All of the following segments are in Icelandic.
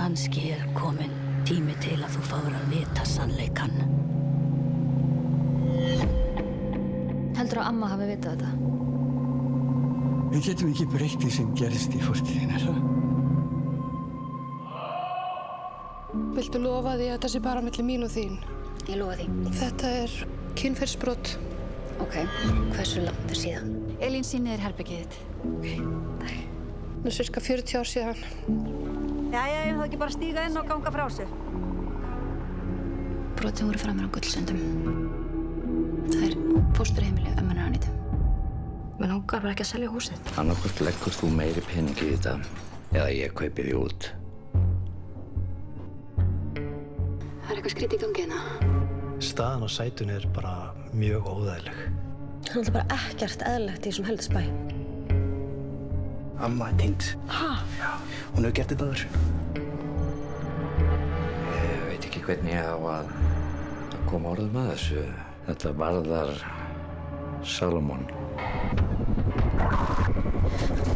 Kannski kominn tími til að þú fáir að vita sannleikann. Heldurðu að amma hafi vitað þetta? Við getum ekki breytt því sem gerist í fortíðinni, er það? Viltu lofa því að þetta sé bara milli mín og þín? Ég lofa því. Þetta kynferðisbrot. Ok, hversu langt er síðan? Elín sýnir þér herbergið þitt. Það er cirka 40 ár síðan. Jæja, ég þá ekki bara stíga inn og ganga frá sér. Brotin voru framar á Gullsöndum. Það er fósturheimili ömmunnar Anítu. Mér langar bara ekki að selja húsið. Annaðhvort leggur þú meiri pening í þetta eða ég kaupi því út. Það er eitthvað skrítið í gangi hérna. Staðan á sætunni er bara mjög óþægileg. Það er alltaf bara ekkert eðlilegt í þessum helðisbæ. Amma er týnd. Ha? Já, hún hefur gert þetta áður. Ég veit ekki hvernig ég á að koma orðum að þessu. Þetta varðar Salomón.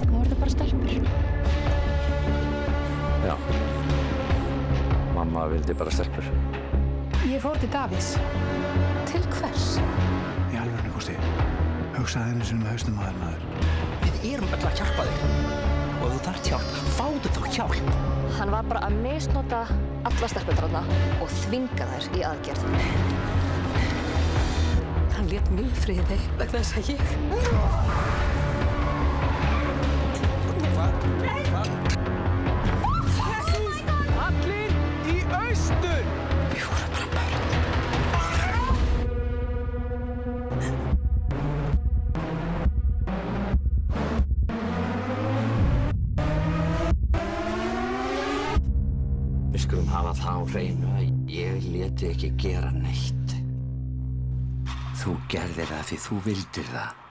Nú er þetta bara stelpur. Já. Mamma vildi bara stelpur. Ég fór til Davís. Til hvers? Í alvörunni, Gústi. Hugsaði einu sinni með hausnum á þér, maður. Við erum öll að hjálpa þér. Og ef þú þarft hjálp, fáðu þá hjálp. Hann var bara að misnota alla stelpur og þvinga þær í aðgerð. Hann lét mig í friði vegna þess að ég... Allir í austur! Við vorum bara börn. Við skulum hafa það á hreinu að ég léti ekki gera neitt. Þú gerðir það því þú vildir það.